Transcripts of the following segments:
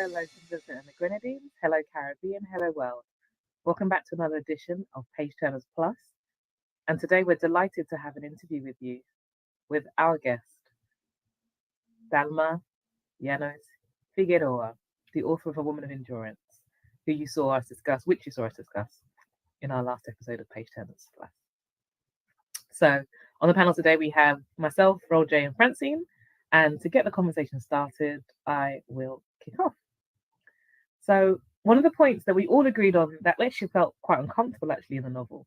hello, citizens and the Grenadines. Hello, Caribbean. Hello, world. Welcome back to another edition of Page Turners Plus. And today we're delighted to have an interview with you, with our guest, Dahlma Llanos-Figueroa, the author of A Woman of Endurance, which you saw us discuss in our last episode of Page Turners Plus. So on the panel today, we have myself, Roll J, and Francine. And to get the conversation started, I will kick off. So one of the points that we all agreed on that actually felt quite uncomfortable actually in the novel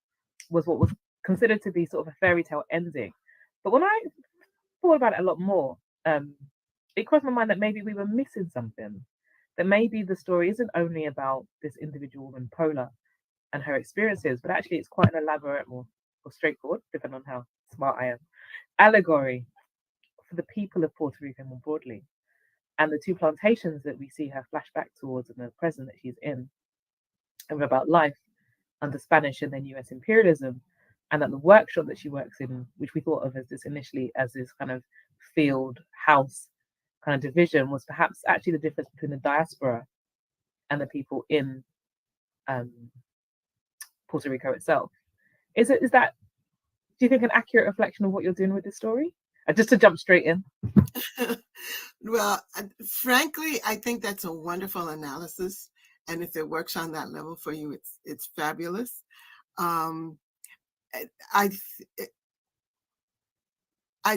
was what was considered to be sort of a fairy tale ending. But when I thought about it a lot more, it crossed my mind that maybe we were missing something. That maybe the story isn't only about this individual woman, Pola, and her experiences, but actually it's quite an elaborate or straightforward, depending on how smart I am, allegory for the people of Puerto Rico more broadly. And the two plantations that we see her flashback towards in the present that she's in, and about life under Spanish and then US imperialism, and that the workshop that she works in, which we thought of as this initially as this kind of field house kind of division, was perhaps actually the difference between the diaspora and the people in Puerto Rico itself. Is that, do you think, an accurate reflection of what you're doing with this story? Just to jump straight in. Well, frankly, I think that's a wonderful analysis, and if it works on that level for you, it's fabulous. I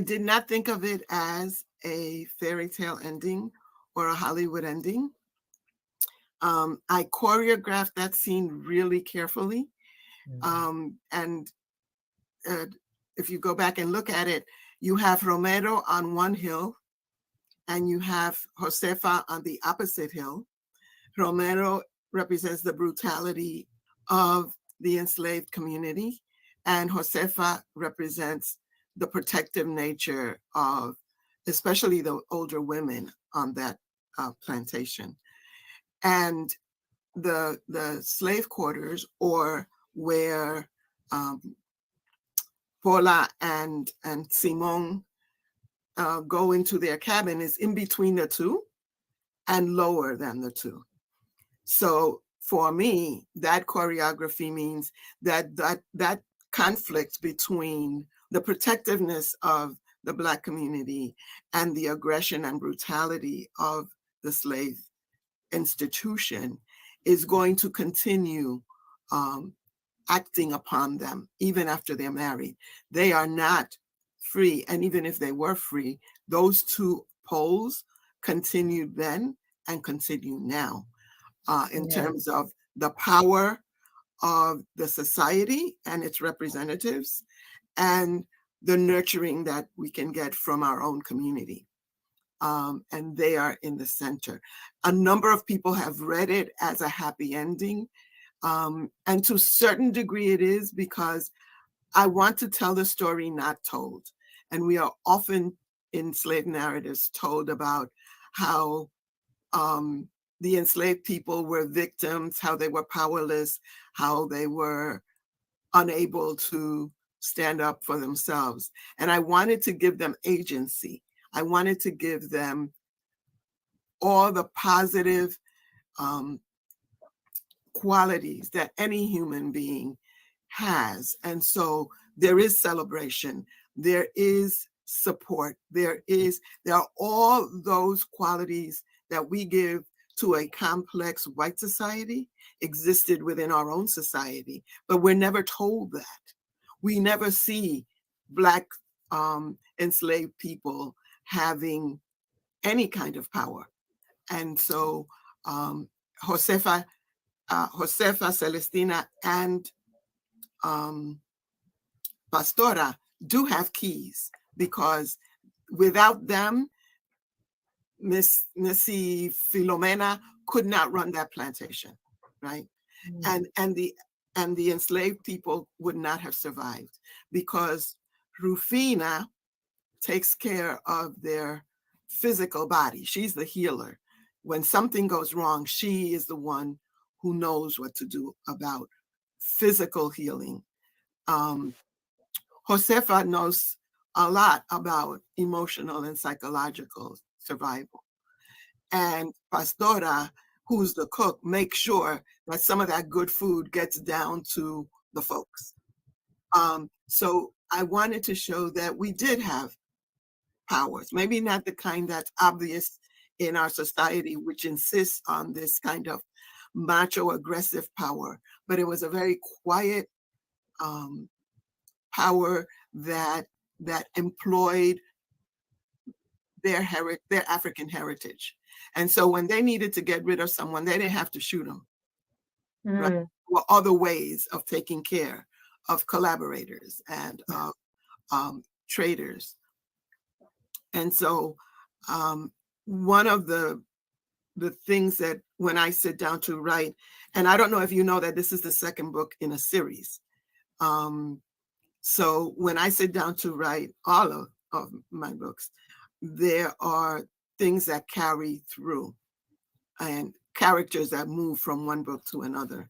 did not think of it as a fairy tale ending or a Hollywood ending. I choreographed that scene really carefully, and if you go back and look at it, you have Romero on one hill, and you have Josefa on the opposite hill. Romero represents the brutality of the enslaved community, and Josefa represents the protective nature of especially the older women on that plantation. And the slave quarters, or where Pola and Simon go into their cabin, is in between the two and lower than the two. So for me, that choreography means that conflict between the protectiveness of the Black community and the aggression and brutality of the slave institution is going to continue acting upon them even after they're married. They are not free. And even if they were free, those two poles continued then and continue now in terms of the power of the society and its representatives and the nurturing that we can get from our own community. And they are in the center. A number of people have read it as a happy ending. And to a certain degree it is, because I want to tell the story not told. And we are often in slave narratives told about how the enslaved people were victims, how they were powerless, how they were unable to stand up for themselves. And I wanted to give them agency. I wanted to give them all the positive qualities that any human being has. And so there is celebration, there is support, there are all those qualities that we give to a complex white society existed within our own society, but we're never told that. We never see Black enslaved people having any kind of power. And so Josefa, Celestina, and Pastora do have keys, because without them, Missy Filomena could not run that plantation, right? Mm. And the enslaved people would not have survived, because Rufina takes care of their physical body. She's the healer. When something goes wrong, she is the one who knows what to do about physical healing. Josefa knows a lot about emotional and psychological survival. and Pastora, who's the cook, makes sure that some of that good food gets down to the folks. So I wanted to show that we did have powers, maybe not the kind that's obvious in our society, which insists on this kind of macho aggressive power, but it was a very quiet power that employed their African heritage. And so when they needed to get rid of someone, they didn't have to shoot them. Right? There were other ways of taking care of collaborators and traders. And so one of the things that when I sit down to write, and I don't know if you know that this is the second book in a series. So when I sit down to write all of my books, there are things that carry through and characters that move from one book to another.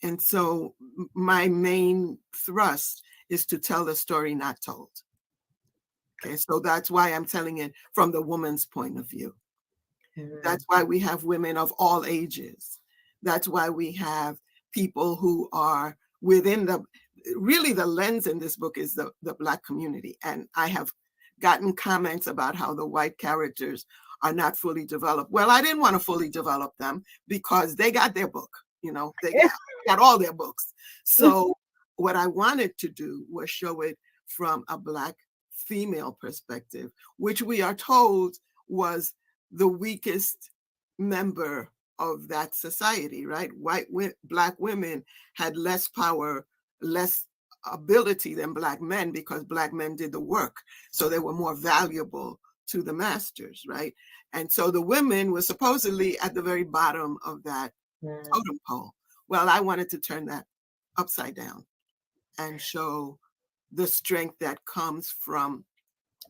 And so my main thrust is to tell the story not told. Okay, so that's why I'm telling it from the woman's point of view. That's why we have women of all ages. That's why we have people who are within really the lens in this book is the Black community. And I have gotten comments about how the white characters are not fully developed. Well, I didn't want to fully develop them because they got their book, they got all their books. So what I wanted to do was show it from a Black female perspective, which we are told was the weakest member of that society, right? Black women had less power, less ability than Black men because Black men did the work. So they were more valuable to the masters, right? And so the women were supposedly at the very bottom of that totem pole. Well, I wanted to turn that upside down and show the strength that comes from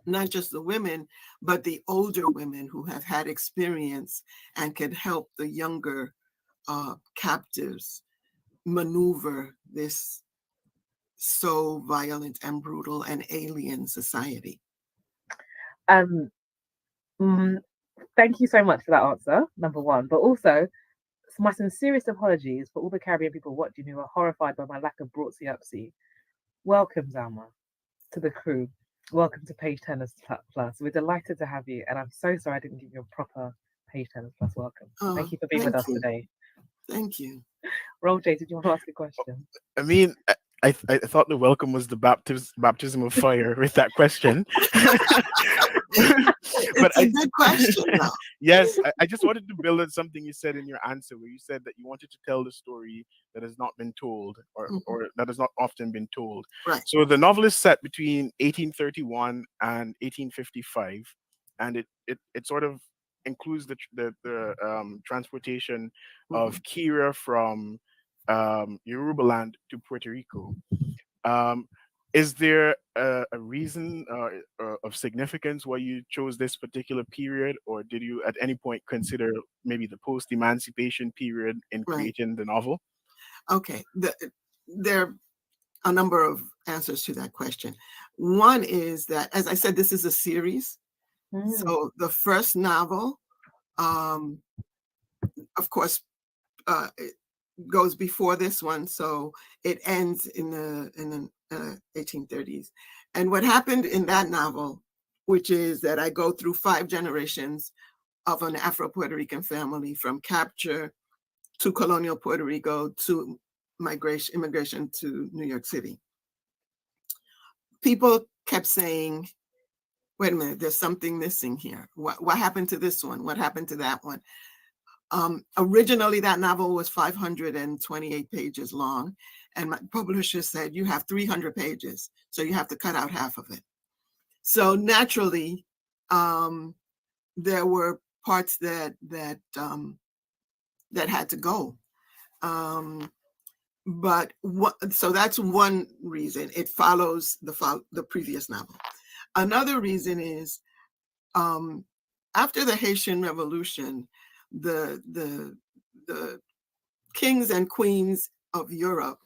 not just the women, but the older women who have had experience and can help the younger captives maneuver this so violent and brutal and alien society. Thank you so much for that answer, number one. But also, my sincerest apologies for all the Caribbean people watching who are horrified by my lack of broadsy-upsy. Welcome, Dahlma, to the crew. Welcome to Page Turners Plus. We're delighted to have you, and I'm so sorry I didn't give you a proper Page Turners Plus welcome. Thank you for being with us today. Thank you. Roll J, did you want to ask a question? I mean, I thought the welcome was the baptism of fire with that question. But it's a good question, though. Yes, I just wanted to build on something you said in your answer, where you said that you wanted to tell the story that has not been told, or that has not often been told. Right. So the novel is set between 1831 and 1855, and it sort of includes the transportation of Kira from Yoruba land to Puerto Rico. Is there a reason of significance why you chose this particular period, or did you at any point consider maybe the post-emancipation period in creating the novel? Okay, there are a number of answers to that question. One is that, as I said, this is a series. So the first novel, of course, it goes before this one, so it ends in the 1830s. And what happened in that novel, which is that I go through 5 generations of an Afro-Puerto Rican family, from capture to colonial Puerto Rico to immigration to New York City. People kept saying, wait a minute, there's something missing here. What happened to this one? What happened to that one? Originally, that novel was 528 pages long, and my publisher said, you have 300 pages, so you have to cut out half of it. So naturally, there were parts that had to go. But so that's one reason. It follows the previous novel. Another reason is after the Haitian Revolution, the kings and queens of Europe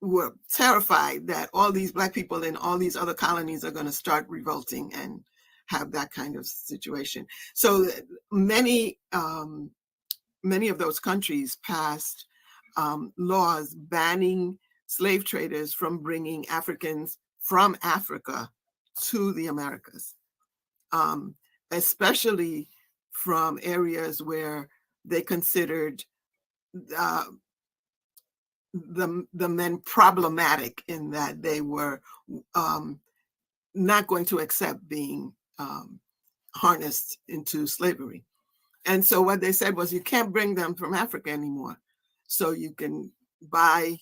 were terrified that all these Black people in all these other colonies are going to start revolting and have that kind of situation. So many of those countries passed laws banning slave traders from bringing Africans from Africa to the Americas, especially from areas where they considered the men problematic, in that they were not going to accept being harnessed into slavery. And so what they said was, you can't bring them from Africa anymore. So you can buy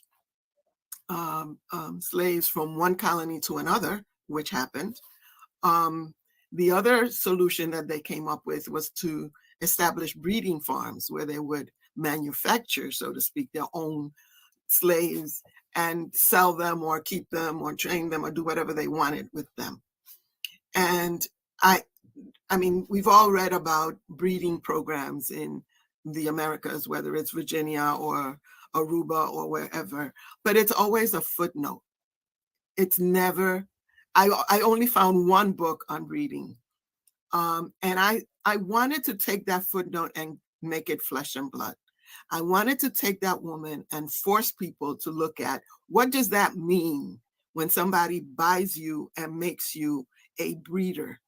slaves from one colony to another, which happened. The other solution that they came up with was to establish breeding farms where they would manufacture, so to speak, their own slaves and sell them or keep them or train them or do whatever they wanted with them. And I mean, we've all read about breeding programs in the Americas, whether it's Virginia or Aruba or wherever, but it's always a footnote. It's never, I only found one book on breeding. And I wanted to take that footnote and make it flesh and blood. I wanted to take that woman and force people to look at, what does that mean when somebody buys you and makes you a breeder?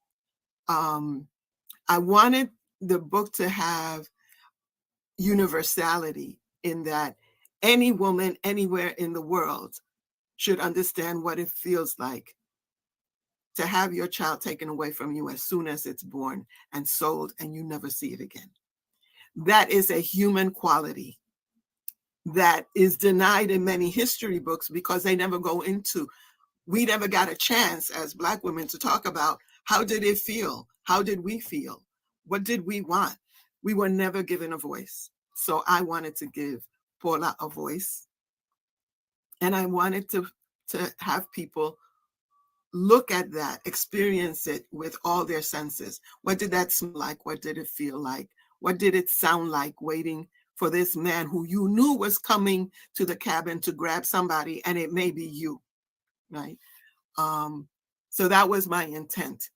I wanted the book to have universality, in that any woman anywhere in the world should understand what it feels like to have your child taken away from you as soon as it's born and sold, and you never see it again. That is a human quality that is denied in many history books, because they never go into, we never got a chance as Black women to talk about, how did it feel? How did we feel? What did we want? We were never given a voice. So I wanted to give Paula a voice. And I wanted to have people look at that, experience it with all their senses. What did that smell like? What did it feel like? What did it sound like waiting for this man who you knew was coming to the cabin to grab somebody, and it may be you, right? So that was my intent.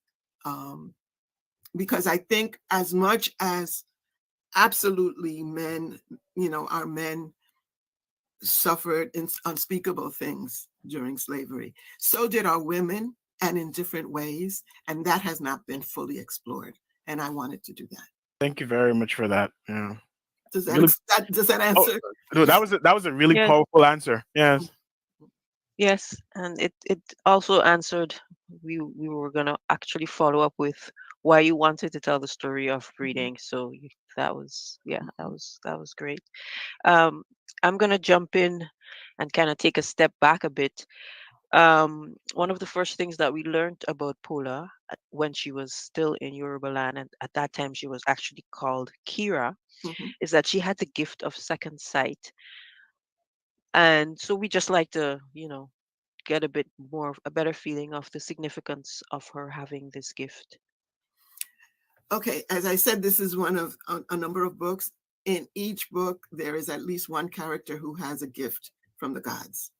Because I think, as much as absolutely men, our men suffered unspeakable things during slavery, so did our women, and in different ways. And that has not been fully explored. And I wanted to do that. Thank you very much for that. Yeah. Does Really- that answer? No, that was a really Yeah. powerful answer. Yes. Yes, and it also answered. We were gonna actually follow up with why you wanted to tell the story of breeding. So that was, yeah, that was great. I'm gonna jump in and kind of take a step back a bit. One of the first things that we learned about Paula when she was still in Yoruba land, and at that time she was actually called Kira, Mhm. is that she had the gift of second sight. And so we just like to, get a bit more, a better feeling of the significance of her having this gift. Okay, as I said, this is one of a number of books. In each book, there is at least one character who has a gift from the gods.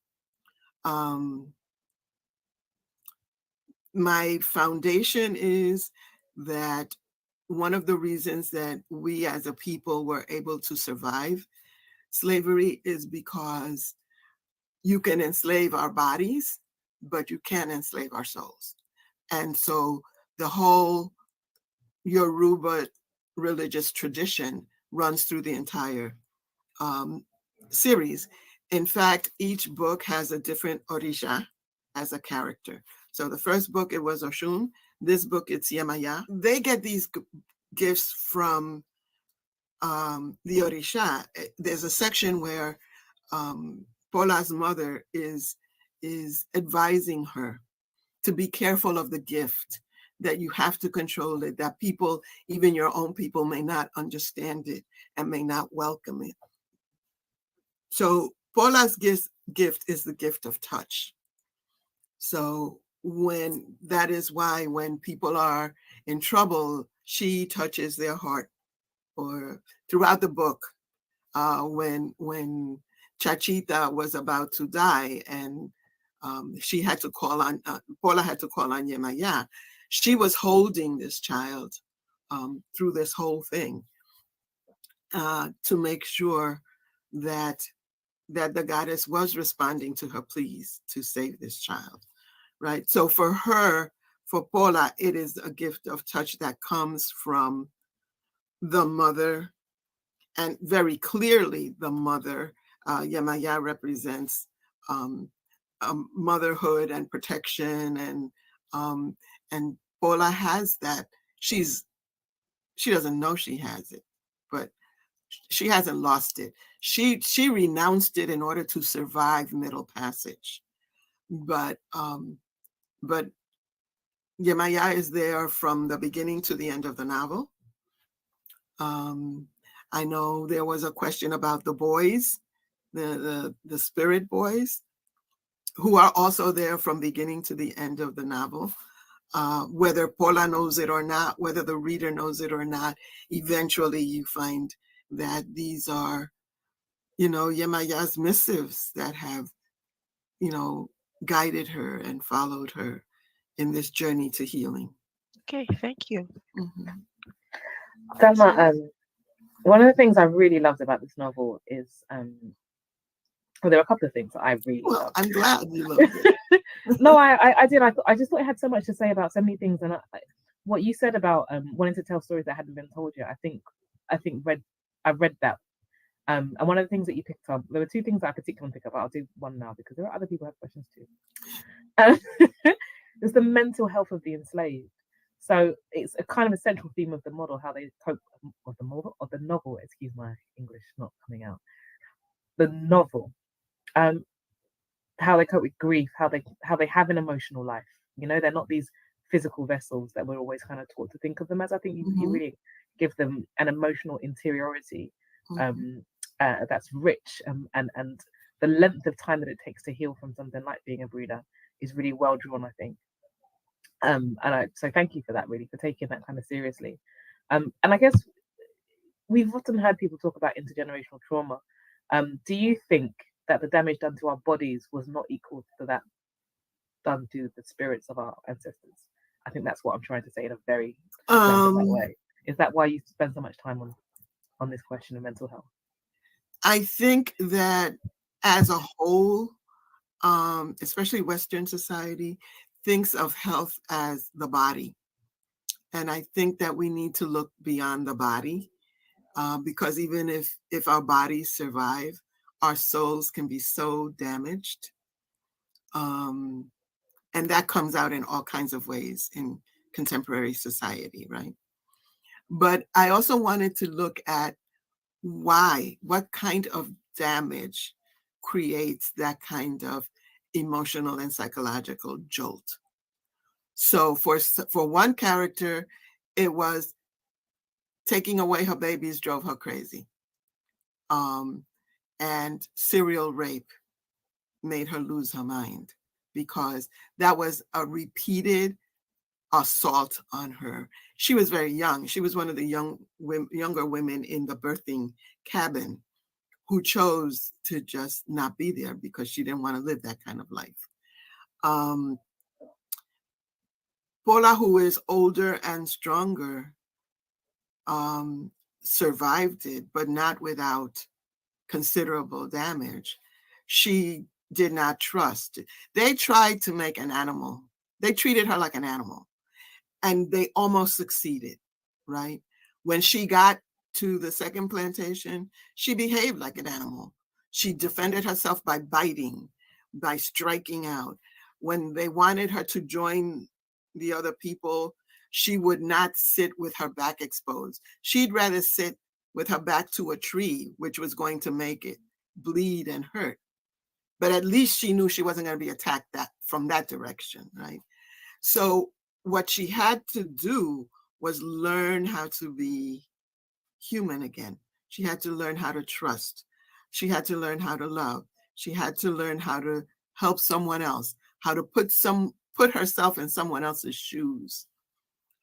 My foundation is that one of the reasons that we as a people were able to survive slavery is because you can enslave our bodies, but you can't enslave our souls. And so the whole Yoruba religious tradition runs through the entire series. In fact, each book has a different Orisha as a character. So the first book, it was Oshun. This book, it's Yemaya. They get these gifts from the Orisha. There's a section where Paula's mother is advising her to be careful of the gift, that you have to control it, that people, even your own people, may not understand it and may not welcome it. So Paula's gift is the gift of touch. So that is why when people are in trouble, she touches their heart. Or throughout the book, when Chachita was about to die, and she had to call on Paula had to call on Yemaya, she was holding this child through this whole thing to make sure that the goddess was responding to her pleas to save this child, right? So for her, for Paula, it is a gift of touch that comes from the mother, and very clearly the mother. Yemaya represents motherhood and protection, and Paula has that. She doesn't know she has it, but she hasn't lost it. She renounced it in order to survive Middle Passage, but Yemaya is there from the beginning to the end of the novel. I know there was a question about the boys, the spirit boys, who are also there from beginning to the end of the novel. Whether Paula knows it or not, whether the reader knows it or not, eventually you find that these are, Yemaya's missives that have, guided her and followed her in this journey to healing. Okay, thank you. Dahlma, one of the things I really loved about this novel is, well, there are a couple of things that I really loved. I'm glad you loved it. No, I did. I just thought it had so much to say about so many things, and what you said about wanting to tell stories that hadn't been told yet. I read that. And one of the things that you picked up, there were two things that I particularly pick up. I'll do one now because there are other people who have questions too. There's the mental health of the enslaved. So it's a kind of a central theme of the model, how they cope, of the novel. Excuse my English not coming out. The novel, how they cope with grief, how they have an emotional life. They're not these physical vessels that we're always kind of taught to think of them as. I think you really give them an emotional interiority that's rich, and the length of time that it takes to heal from something like being a breeder is really well drawn, I think. So thank you for that, really, for taking that kind of seriously. And I guess we've often heard people talk about intergenerational trauma. Do you think that the damage done to our bodies was not equal to that done to the spirits of our ancestors? I think that's what I'm trying to say in a very roundabout way. Is that why you spend so much time on this question of mental health? I think that as a whole, especially Western society, thinks of health as the body. And I think that we need to look beyond the body, because even if our bodies survive, our souls can be so damaged. And that comes out in all kinds of ways in contemporary society, right? But I also wanted to look at what kind of damage creates that kind of emotional and psychological jolt. So for one character, it was taking away her babies drove her crazy. And serial rape made her lose her mind, because that was a repeated assault on her. She was very young. She was one of the younger women in the birthing cabin who chose to just not be there because she didn't want to live that kind of life. Paula, who is older and stronger, survived it, but not without considerable damage. She did not trust. They tried to make an animal. They treated her like an animal, and they almost succeeded, right? When she got to the second plantation, she behaved like an animal. She defended herself by biting, by striking out. When they wanted her to join the other people, she would not sit with her back exposed. She'd rather sit with her back to a tree, which was going to make it bleed and hurt. But at least she knew she wasn't going to be attacked from that direction, right? So what she had to do was learn how to be human again. She had to learn how to trust. She had to learn how to love. She had to learn how to help someone else, how to put herself in someone else's shoes.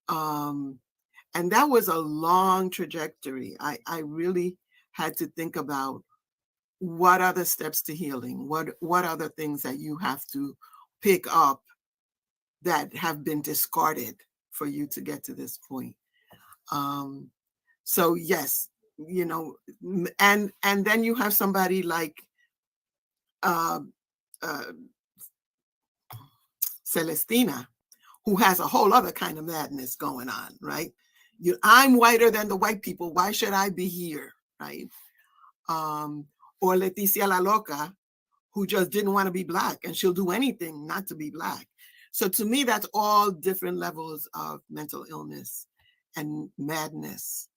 And that was a long trajectory. I really had to think about what are the steps to healing? What are the things that you have to pick up that have been discarded for you to get to this point. So yes, you know, and then you have somebody like uh, uh, Celestina, who has a whole other kind of madness going on, right? I'm whiter than the white people. Why should I be here, right? Or Leticia La Loca, who just didn't want to be Black, and she'll do anything not to be Black. So to me, that's all different levels of mental illness and madness.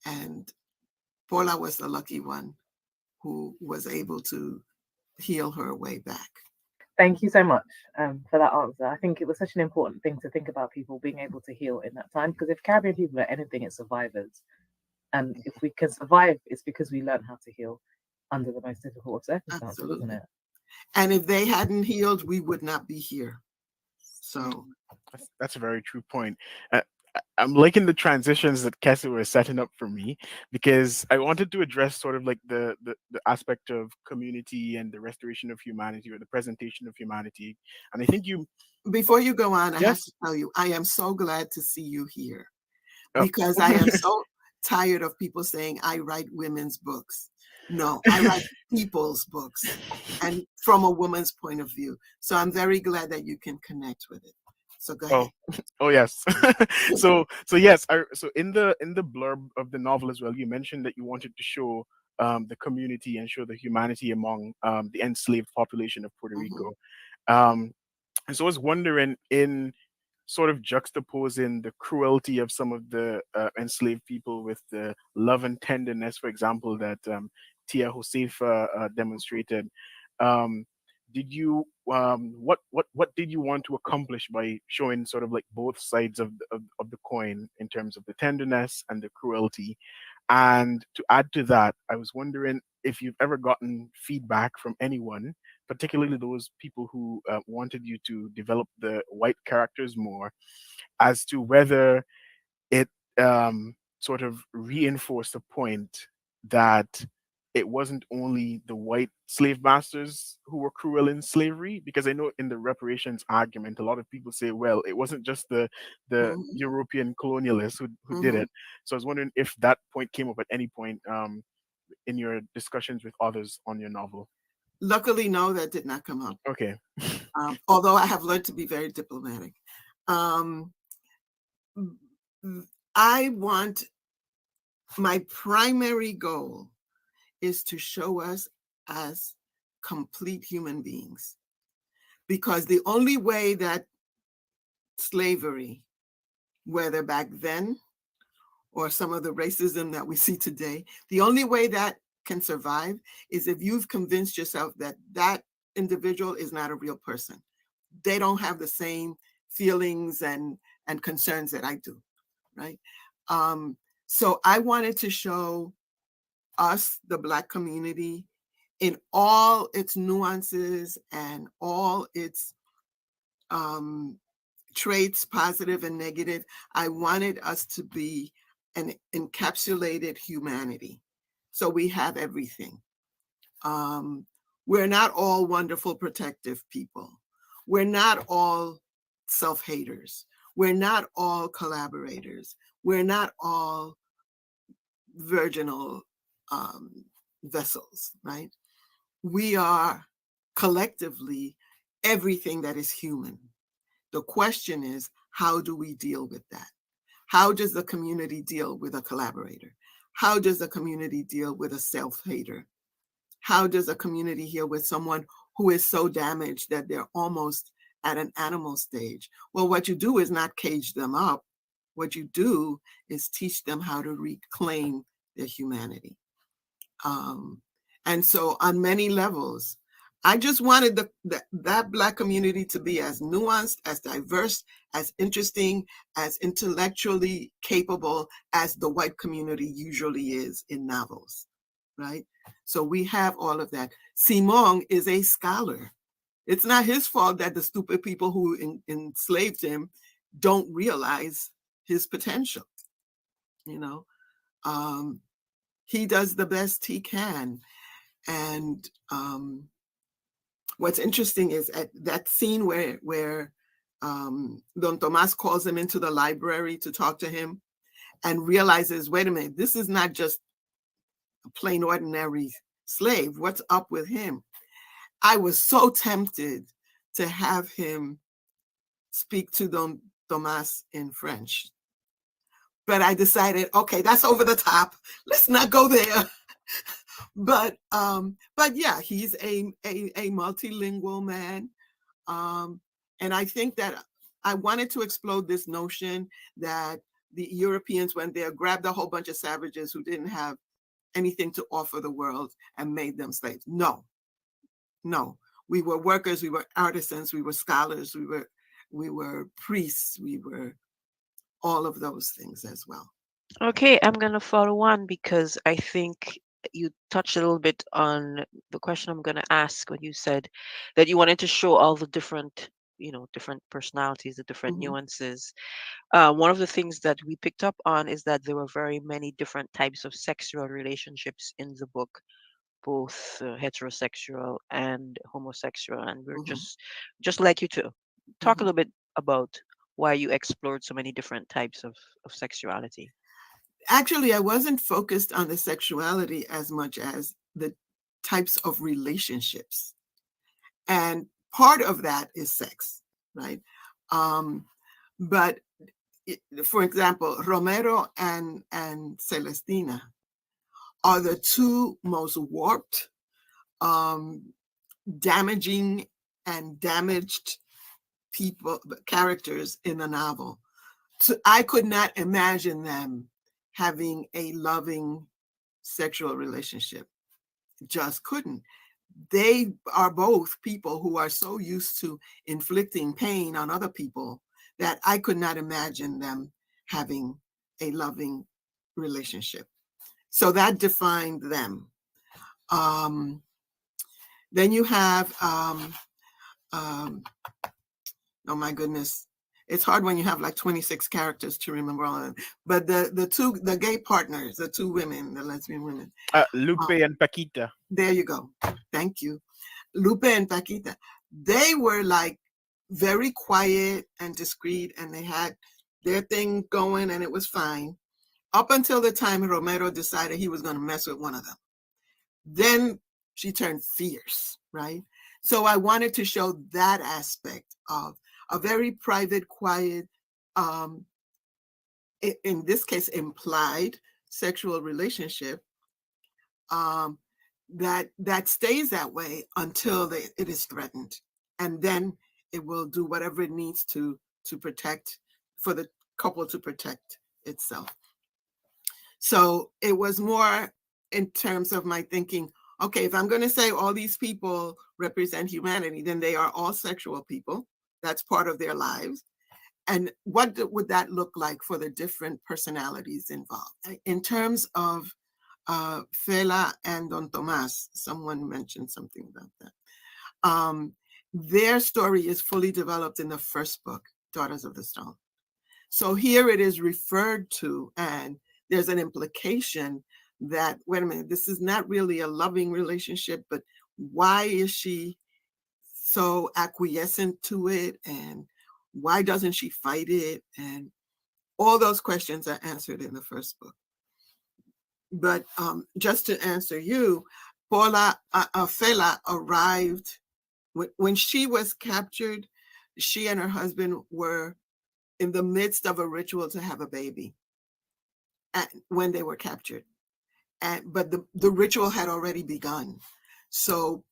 And Paula was the lucky one who was able to heal her way back. Thank you so much for that answer. I think it was such an important thing to think about, people being able to heal in that time, because if Caribbean people are anything, it's survivors. And if we can survive, it's because we learn how to heal under the most difficult of circumstances, Absolutely. isn't it? And if they hadn't healed, we would not be here. So That's a very true point. I'm liking the transitions that Cassie was setting up for me, because I wanted to address sort of like the aspect of community and the restoration of humanity, or the presentation of humanity. And I think you, before you go on, I have to yes, tell you, I am so glad to see you here, oh, because I am so tired of people saying I write women's books. No, I write people's books, and from a woman's point of view. So I'm very glad that you can connect with it. So go ahead. oh yes. So yes, so in the blurb of the novel as well, you mentioned that you wanted to show the community and show the humanity among the enslaved population of Puerto Mhm. Rico. And so I was wondering, in sort of juxtaposing the cruelty of some of the enslaved people with the love and tenderness, for example, that Tia Josefa demonstrated. Um, did you what did you want to accomplish by showing sort of like both sides of the coin, in terms of the tenderness and the cruelty? And to add to that, I was wondering if you've ever gotten feedback from anyone, particularly those people who wanted you to develop the white characters more, as to whether it sort of reinforced the point that it wasn't only the white slave masters who were cruel in slavery. Because I know in the reparations argument, a lot of people say, well, it wasn't just the Mhm. European colonialists who did Mhm. it. So I was wondering if that point came up at any point in your discussions with others on your novel. Luckily, no, that did not come up. Okay. Although I have learned to be very diplomatic. Um, I want, my primary goal is to show us as complete human beings, because the only way that slavery, whether back then or some of the racism that we see today, the only way that can survive is if you've convinced yourself that that individual is not a real person. They don't have the same feelings and concerns that I do, right? So I wanted to show us, the Black community, in all its nuances and all its traits, positive and negative. I wanted us to be an encapsulated humanity. So we have everything. We're not all wonderful, protective people. We're not all self-haters. We're not all collaborators. We're not all virginal vessels, right? We are collectively everything that is human. The question is, how do we deal with that? How does the community deal with a collaborator? How does the community deal with a self-hater? How does a community deal with someone who is so damaged that they're almost at an animal stage? Well, what you do is not cage them up. What you do is teach them how to reclaim their humanity. And so on many levels, I just wanted that Black community to be as nuanced, as diverse, as interesting, as intellectually capable as the white community usually is in novels, right? So we have all of that. Simon is a scholar. It's not his fault that the stupid people who enslaved him don't realize his potential. You know, he does the best he can. And what's interesting is at that scene where Don Tomas calls him into the library to talk to him and realizes, wait a minute, this is not just a plain ordinary slave. What's up with him? I was so tempted to have him speak to Don Tomas in French. But I decided, okay, that's over the top. Let's not go there. But yeah, he's a multilingual man. And I think that I wanted to explode this notion that the Europeans went there, grabbed a whole bunch of savages who didn't have anything to offer the world and made them slaves. No. We were workers, we were artisans, we were scholars, we were priests, we were all of those things as well. Okay, I'm gonna follow on because I think you touched a little bit on the question I'm gonna ask when you said that you wanted to show all the different, different personalities, the different Mhm. nuances. One of the things that we picked up on is that there were very many different types of sexual relationships in the book, both heterosexual and homosexual, and we're Mhm. just like you two. Talk a Mhm. little bit about why you explored so many different types of sexuality. Actually, I wasn't focused on the sexuality as much as the types of relationships. And part of that is sex, right? But for example, Romero and Celestina are the two most warped, damaging, and damaged characters in the novel. So I could not imagine them having a loving sexual relationship. Just couldn't. They are both people who are so used to inflicting pain on other people that I could not imagine them having a loving relationship. So that defined them. Then you have, oh my goodness, it's hard when you have like 26 characters to remember all of them. But the gay partners, the two women, the lesbian women. Lupe and Paquita. There you go. Thank you. Lupe and Paquita. They were like very quiet and discreet, and they had their thing going, and it was fine. Up until the time Romero decided he was going to mess with one of them. Then she turned fierce, right? So I wanted to show that aspect of a very private, quiet, in this case, implied sexual relationship that stays that way until it is threatened, and then it will do whatever it needs to protect, for the couple to protect itself. So it was more in terms of my thinking, okay, if I'm going to say all these people represent humanity, then they are all sexual people. That's part of their lives. And what would that look like for the different personalities involved? In terms of Fela and Don Tomas, someone mentioned something about that. Their story is fully developed in the first book, Daughters of the Stone. So here it is referred to, and there's an implication that, wait a minute, this is not really a loving relationship, but why is she so acquiescent to it? And why doesn't she fight it? And all those questions are answered in the first book. But just to answer you, Fela arrived when she was captured. She and her husband were in the midst of a ritual to have a baby when they were captured. But the ritual had already begun. So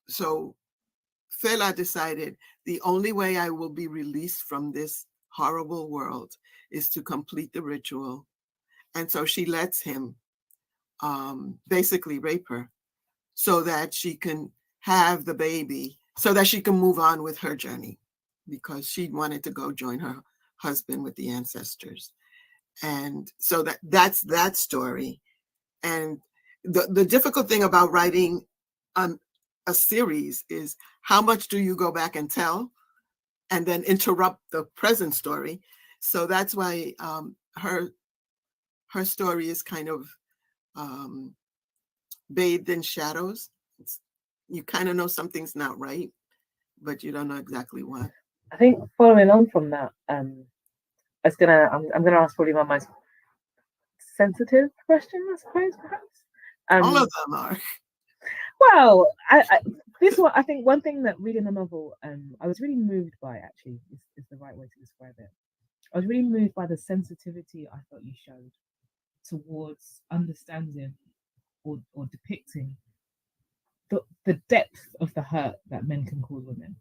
Fela decided, the only way I will be released from this horrible world is to complete the ritual. And so she lets him basically rape her so that she can have the baby, so that she can move on with her journey, because she wanted to go join her husband with the ancestors. And so that's that story. And the difficult thing about writing a series is, how much do you go back and tell and then interrupt the present story? So that's why her story is kind of bathed in shadows. You kind of know something's not right, but you don't know exactly what. I think following on from that, I'm gonna ask probably my most sensitive question, I suppose, perhaps. All of Um, them are. well, this one, I think one thing that reading the novel, I was really moved by, actually, is the right way to describe it. I was really moved by the sensitivity I thought you showed towards understanding or depicting the depth of the hurt that men can cause women.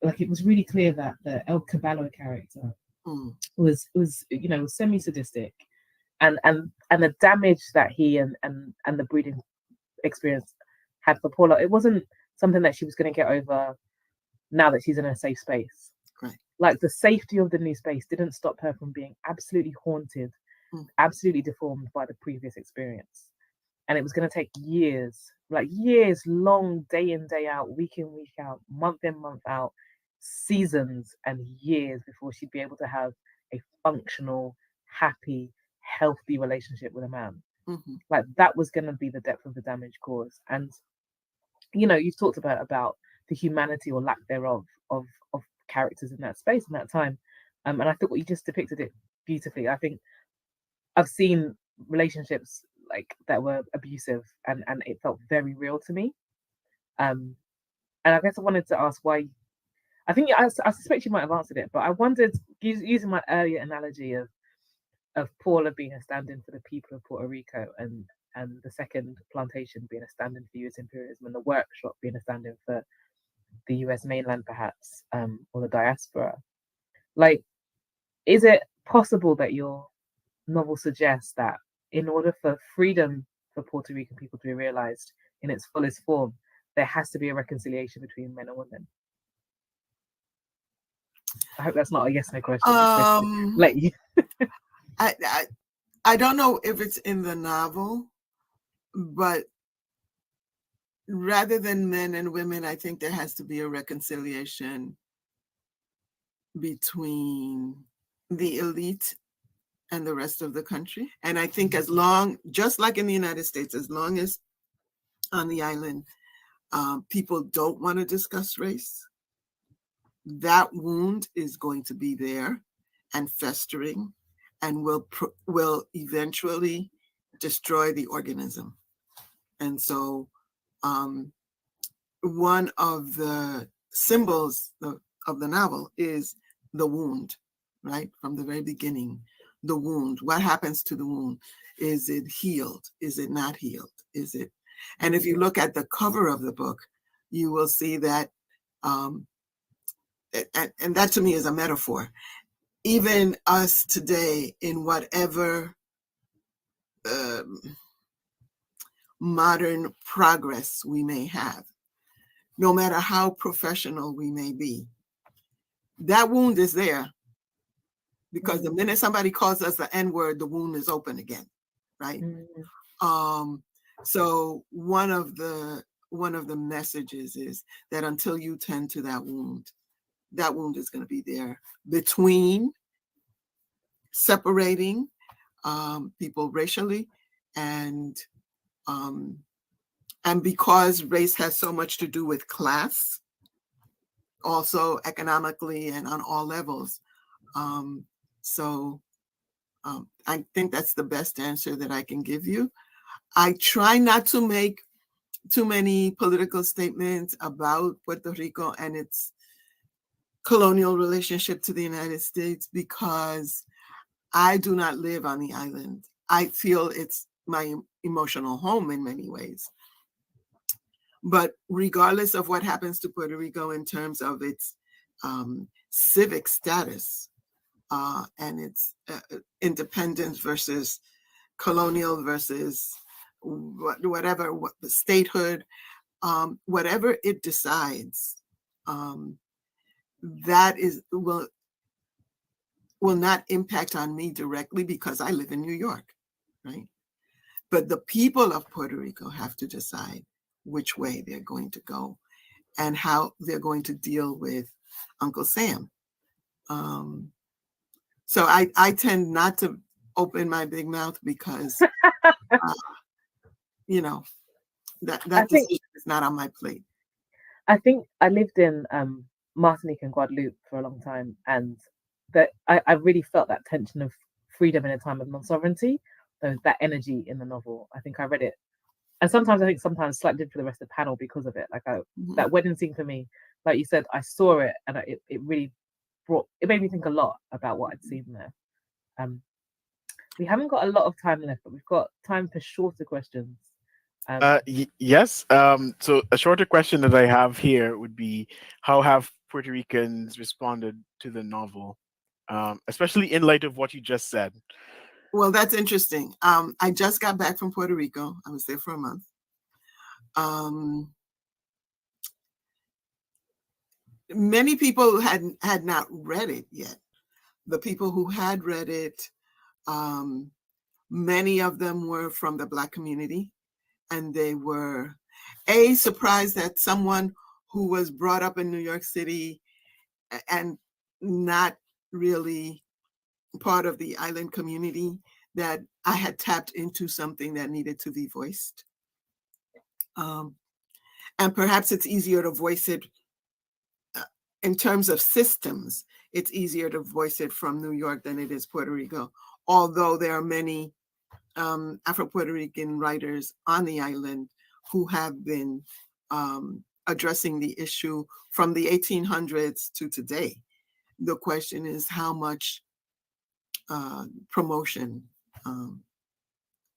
Like it was really clear that the El Caballo character Mm, was was semi sadistic, and the damage that he and the breeding experience had for Paula, it wasn't something that she was going to get over now that she's in a safe space. right. Like the safety of the new space didn't stop her from being absolutely haunted, Mm, absolutely deformed by the previous experience. And it was going to take years, like years long, day in, day out, week in, week out, month in, month out, seasons and years before she'd be able to have a functional, happy, healthy relationship with a man. mm-hmm. Like that was going to be the depth of the damage caused. And you've talked about the humanity or lack thereof of characters in that space in that time. And I thought what you just depicted it beautifully. I think I've seen relationships like that were abusive, and it felt very real to me. Um, and I guess I wanted to ask why. I suspect you might have answered it, but I wondered, using my earlier analogy of Paula being a stand-in for the people of Puerto Rico, and the second plantation being a stand-in for U.S. imperialism, and the workshop being a stand-in for the U.S. mainland, perhaps, or the diaspora. Like, is it possible that your novel suggests that in order for freedom for Puerto Rican people to be realized in its fullest form, there has to be a reconciliation between men and women? I hope that's not a yes no question. Um, Let you. I don't know if it's in the novel, but rather than men and women, I think there has to be a reconciliation between the elite and the rest of the country. And I think just like in the United States, as long as on the island, people don't want to discuss race, that wound is going to be there and festering and will eventually destroy the organism. And so one of the symbols of the novel is the wound, right? From the very beginning, the wound. What happens to the wound? Is it healed? Is it not healed? Is it? And if you look at the cover of the book, you will see that, and that to me is a metaphor. Even us today, in whatever modern progress we may have, no matter how professional we may be, that wound is there, because the minute somebody calls us the N-word, the wound is open again, right? So one of the messages is that until you tend to that wound is going to be there, between separating people racially, and because race has so much to do with class, also economically and on all levels. So I think that's the best answer that I can give you. I try not to make too many political statements about Puerto Rico and its colonial relationship to the United States, because I do not live on the island. I feel it's my emotional home in many ways. But regardless of what happens to Puerto Rico in terms of its civic status and its independence versus colonial versus whatever, the statehood, whatever it decides, that will not impact on me directly, because I live in New York, right? But the people of Puerto Rico have to decide which way they're going to go and how they're going to deal with Uncle Sam. So I tend not to open my big mouth, because, that I think decision is not on my plate. I think I lived in Martinique and Guadeloupe for a long time, and that I really felt that tension of freedom in a time of non-sovereignty. There was that energy in the novel. I think I read it, and sometimes I think sometimes slightly for the rest of the panel because of it. Like that wedding scene for me, like you said, I saw it and it really it made me think a lot about what I'd seen there. We haven't got a lot of time left, but we've got time for shorter questions. Yes. So a shorter question that I have here would be, how have Puerto Ricans responded to the novel, especially in light of what you just said? Well, that's interesting. I just got back from Puerto Rico. I was there for a month. Many people had not read it yet. The people who had read it, many of them were from the Black community, and they were surprised that someone who was brought up in New York City and not really part of the island community, that I had tapped into something that needed to be voiced. And perhaps it's easier to voice it in terms of systems. It's easier to voice it from New York than it is Puerto Rico, although there are many Afro-Puerto Rican writers on the island who have been addressing the issue from the 1800s to today. The question is how much promotion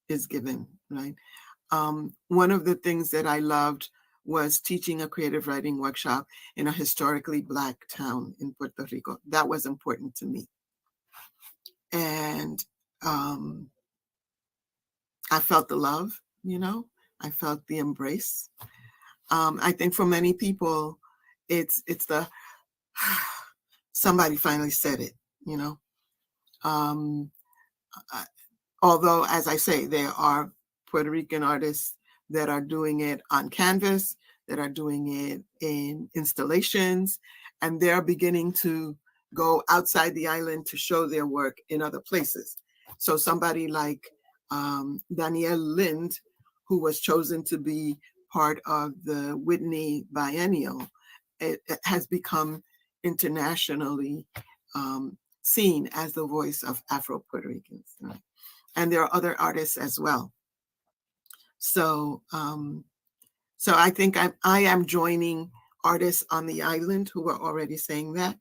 is given, right? One of the things that I loved was teaching a creative writing workshop in a historically Black town in Puerto Rico. That was important to me. And I felt the love, I felt the embrace. I think for many people, it's the, somebody finally said it, although, as I say, there are Puerto Rican artists that are doing it on canvas, that are doing it in installations, and they're beginning to go outside the island to show their work in other places. So somebody like Danielle Lind, who was chosen to be part of the Whitney Biennial, it has become internationally seen as the voice of Afro-Puerto Ricans. Right? And there are other artists as well. So I think I am joining artists on the island who are already saying that.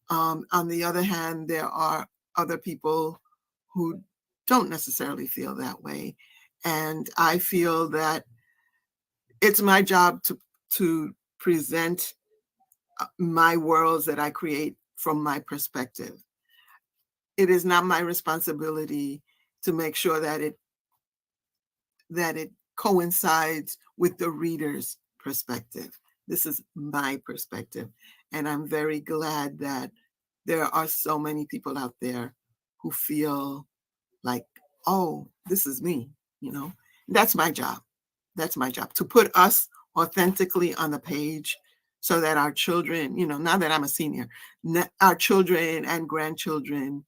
On the other hand, there are other people who don't necessarily feel that way. And I feel that it's my job to present my worlds that I create from my perspective. It is not my responsibility to make sure that it coincides with the reader's perspective. This is my perspective. And I'm very glad that there are so many people out there who feel like, oh, this is me, That's my job. That's my job, to put us authentically on the page so that our children, now that I'm a senior, our children and grandchildren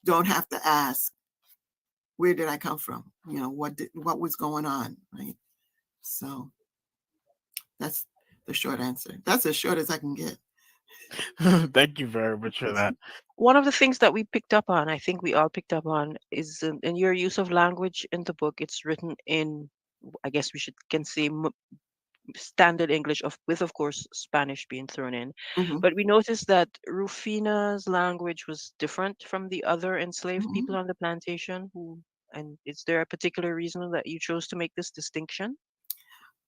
don't have to ask, where did I come from? What was going on, right? So that's the short answer. That's as short as I can get. Thank you very much for that. One of the things that we picked up on, I think we all picked up on, is in your use of language in the book. It's written in, I guess can say standard English, with of course Spanish being thrown in. Mm-hmm. But we noticed that Rufina's language was different from the other enslaved Mm-hmm. people on the plantation. And is there a particular reason that you chose to make this distinction?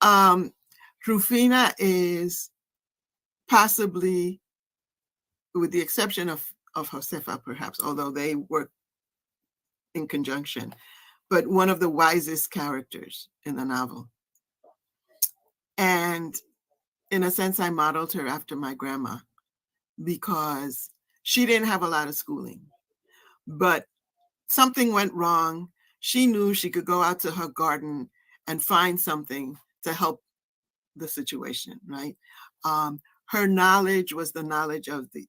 Rufina is possibly, with the exception of Josefa, perhaps, although they work in conjunction, but one of the wisest characters in the novel. And in a sense, I modeled her after my grandma because she didn't have a lot of schooling, but something went wrong. She knew she could go out to her garden and find something to help the situation, right? Her knowledge was the knowledge of the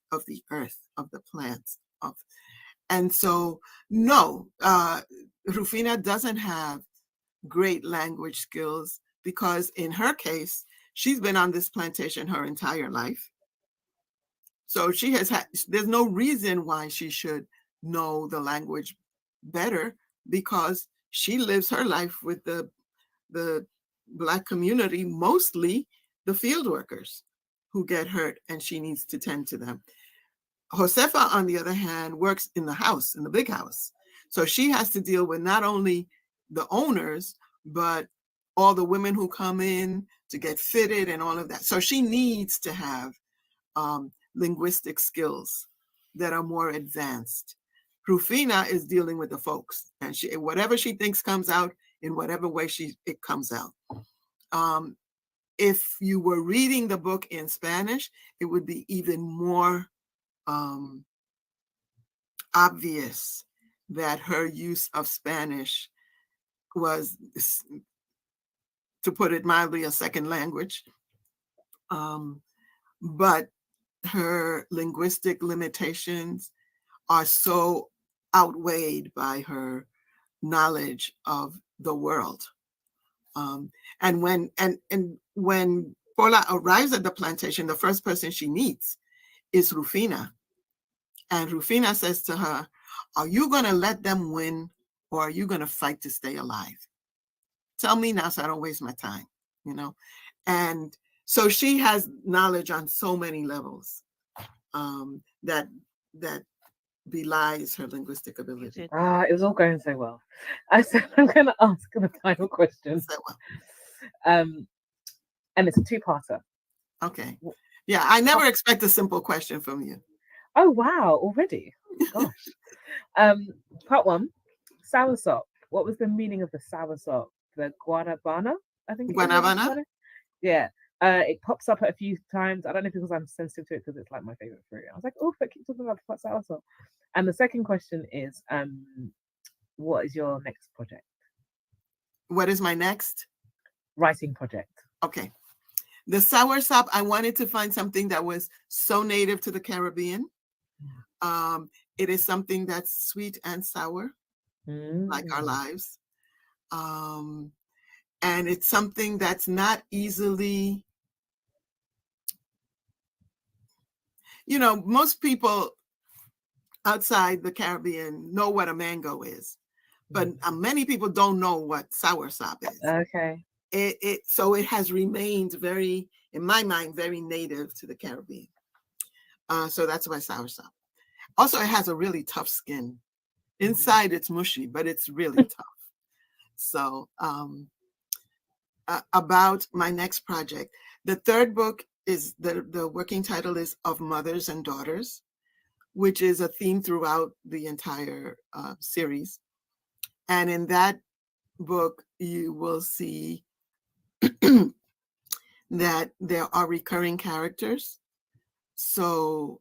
earth, of the plants, and so no, Rufina doesn't have great language skills because in her case, she's been on this plantation her entire life. So she has had, there's no reason why she should know the language better, because she lives her life with the Black community, mostly the field workers who get hurt, and she needs to tend to them. Josefa, on the other hand, works in the house, in the big house. So she has to deal with not only the owners, but all the women who come in to get fitted and all of that. So she needs to have linguistic skills that are more advanced. Rufina is dealing with the folks, and she, whatever she thinks comes out in whatever way it comes out. If you were reading the book in Spanish, it would be even more obvious that her use of Spanish was, to put it mildly, a second language. But her linguistic limitations are so outweighed by her knowledge of the world. And when Paula arrives at the plantation, the first person she meets is Rufina. And Rufina says to her, "Are you going to let them win, or are you going to fight to stay alive? Tell me now so I don't waste my time," you know? And so she has knowledge on so many levels that belies her linguistic ability. It was all going so well. I said I'm going to ask the final question. So, And it's a two-parter. okay. Yeah, I never expect a simple question from you. Oh wow, already. Gosh. Part one, soursop. What was the meaning of the soursop? The guanabana, I think. Guanabana? Yeah. It pops up a few times. I don't know because I'm sensitive to it, because it's like my favorite fruit. I was like, oh, but keep talking about soursop. And the second question is, what is your next project? What is my next writing project? Okay. The soursop, I wanted to find something that was so native to the Caribbean. It is something that's sweet and sour, like our lives. And it's something that's not easily, most people outside the Caribbean know what a mango is, but many people don't know what soursop is. Okay. So it has remained very, in my mind, very native to the Caribbean. So that's why soursop. Also, it has a really tough skin. Inside, it's mushy, but it's really tough. So about my next project, the third book is, the working title is Of Mothers and Daughters, which is a theme throughout the entire series. And in that book, you will see that there are recurring characters. So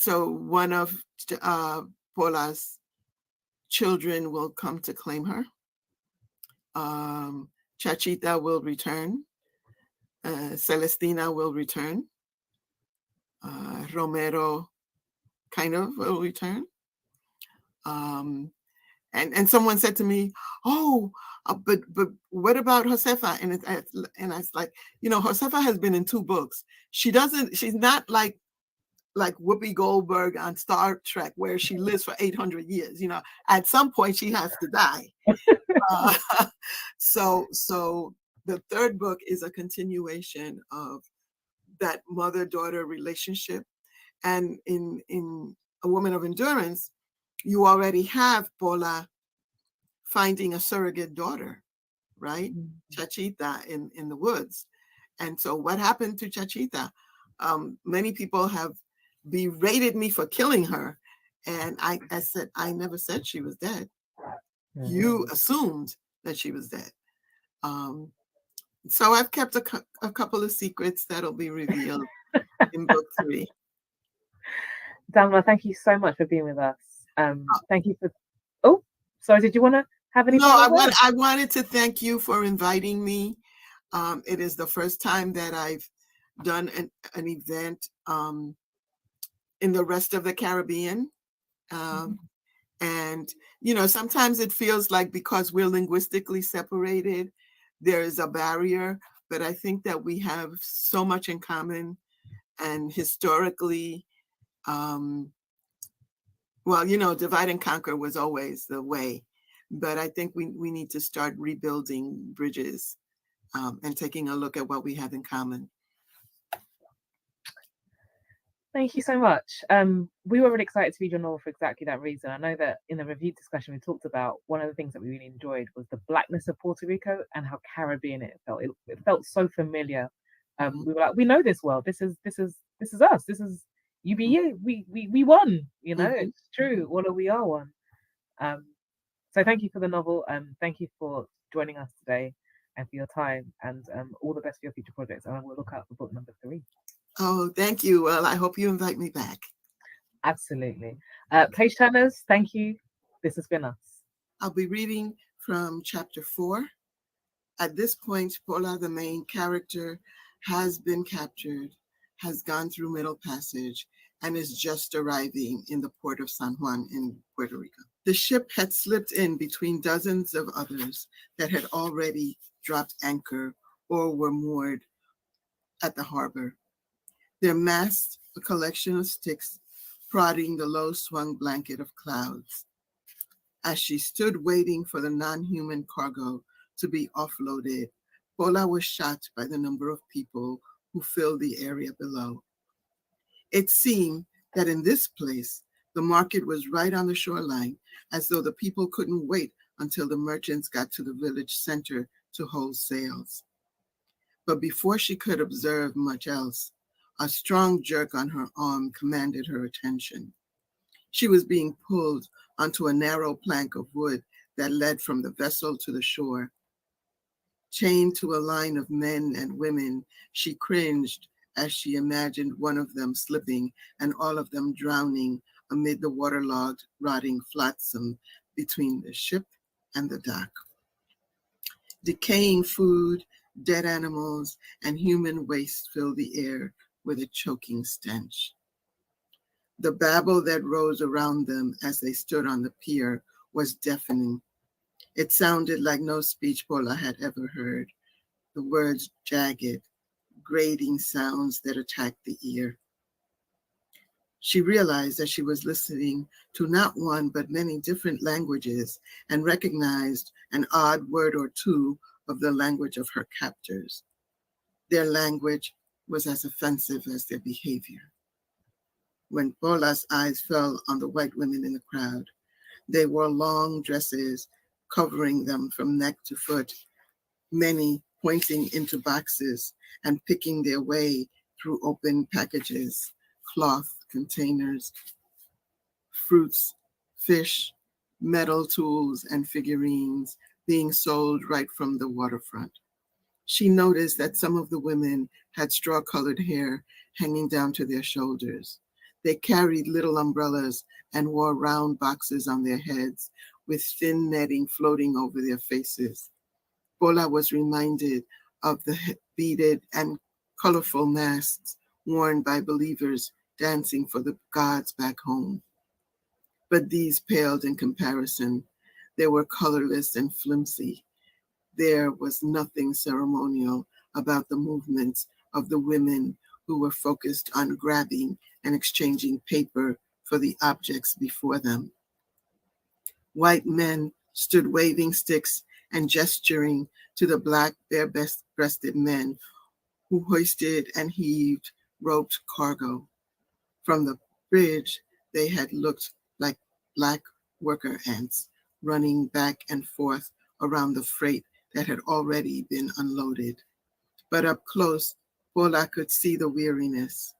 one of Paula's children will come to claim her. Chachita will return. Celestina will return. Romero kind of will return. And someone said to me, "Oh, but what about Josefa?" And I was like, Josefa has been in 2 books. She's not like Whoopi Goldberg on Star Trek, where she lives for 800 years. At some point she has to die. So the third book is a continuation of that mother-daughter relationship. And in A Woman of Endurance, you already have Paula finding a surrogate daughter, right? Chachita in the woods. And so what happened to Chachita? Many people have berated me for killing her. And I said, I never said she was dead. You assumed that she was dead. So I've kept a couple of secrets that'll be revealed in book 3. Dahlma, thank you so much for being with us. Thank you for. Oh, sorry. Did you want to have any? No, I wanted to thank you for inviting me. It is the first time that I've done an event in the rest of the Caribbean. And, sometimes it feels like because we're linguistically separated, there is a barrier. But I think that we have so much in common And historically, well, you know, divide and conquer was always the way. But I think we need to start rebuilding bridges and taking a look at what we have in common. Thank you so much. We were really excited to read your novel for exactly that reason. I know that in the review discussion we talked about one of the things that we really enjoyed was the blackness of Puerto Rico and how Caribbean it felt. It felt so familiar. We were like, we know this world. This is us. This is UBU. We won. You know, it's true. All of we are one. So thank you for the novel. Thank you for joining us today and for your time. And all the best for your future projects. And I will look out for book number 3. Oh, thank you. Well, I hope you invite me back. Absolutely. Page turners, thank you. This has been us. I'll be reading from chapter 4. At this point, Paula, the main character, has been captured, has gone through Middle Passage, and is just arriving in the port of San Juan in Puerto Rico. The ship had slipped in between dozens of others that had already dropped anchor or were moored at the harbor. Their masts, a collection of sticks, prodding the low-swung blanket of clouds. As she stood waiting for the non-human cargo to be offloaded, Paula was shocked by the number of people who filled the area below. It seemed that in this place, the market was right on the shoreline, as though the people couldn't wait until the merchants got to the village center to hold sales. But before she could observe much else, a strong jerk on her arm commanded her attention. She was being pulled onto a narrow plank of wood that led from the vessel to the shore. Chained to a line of men and women, she cringed as she imagined one of them slipping and all of them drowning amid the waterlogged, rotting flotsam between the ship and the dock. Decaying food, dead animals, and human waste filled the air with a choking stench. The babble that rose around them as they stood on the pier was deafening. It sounded like no speech Paula had ever heard. The words jagged, grating sounds that attacked the ear. She realized that she was listening to not one but many different languages and recognized an odd word or two of the language of her captors. Their language was as offensive as their behavior. When Paula's eyes fell on the white women in the crowd, they wore long dresses covering them from neck to foot, many pointing into boxes and picking their way through open packages, cloth containers, fruits, fish, metal tools, and figurines being sold right from the waterfront. She noticed that some of the women had straw-colored hair hanging down to their shoulders. They carried little umbrellas and wore round boxes on their heads with thin netting floating over their faces. Paula was reminded of the beaded and colorful masks worn by believers dancing for the gods back home. But these paled in comparison. They were colorless and flimsy. There was nothing ceremonial about the movements of the women who were focused on grabbing and exchanging paper for the objects before them. White men stood waving sticks and gesturing to the black, bare-breasted men who hoisted and heaved roped cargo. From the bridge, they had looked like black worker ants running back and forth around the freight that had already been unloaded. But up close, Paula could see the weariness,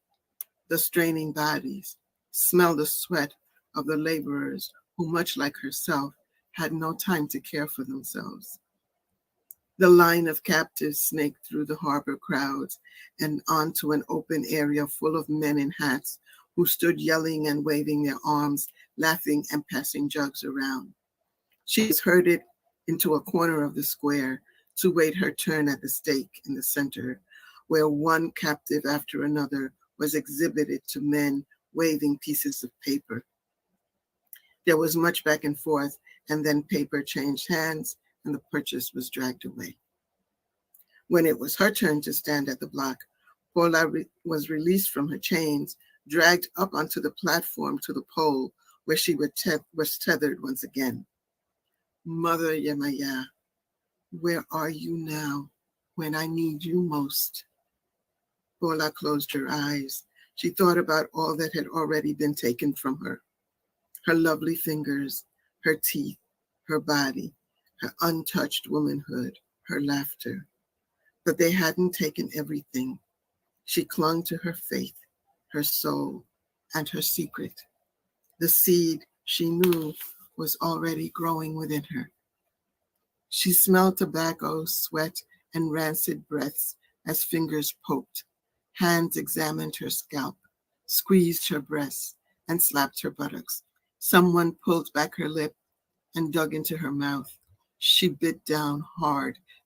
the straining bodies, smell the sweat of the laborers who, much like herself, had no time to care for themselves. The line of captives snaked through the harbor crowds and onto an open area full of men in hats who stood yelling and waving their arms, laughing and passing jugs around. She was herded into a corner of the square to wait her turn at the stake in the center, where one captive after another was exhibited to men waving pieces of paper. There was much back and forth, and then paper changed hands and the purchase was dragged away. When it was her turn to stand at the block, Paula was released from her chains, dragged up onto the platform to the pole where she was tethered once again. Mother Yemaya, where are you now when I need you most? Paula closed her eyes. She thought about all that had already been taken from her. Her lovely fingers, her teeth, her body, her untouched womanhood, her laughter. But they hadn't taken everything. She clung to her faith, her soul, and her secret. The seed she knew was already growing within her. She smelled tobacco, sweat, and rancid breaths as fingers poked. Hands examined her scalp, squeezed her breasts, and slapped her buttocks. Someone pulled back her lip and dug into her mouth. She bit down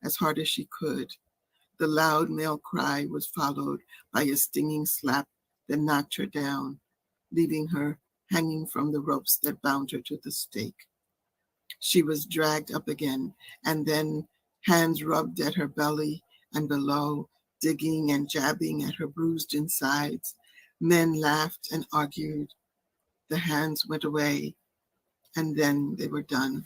as hard as she could. The loud male cry was followed by a stinging slap that knocked her down, leaving her hanging from the ropes that bound her to the stake. She was dragged up again, and then hands rubbed at her belly and below, digging and jabbing at her bruised insides. Men laughed and argued. The hands went away, and then they were done.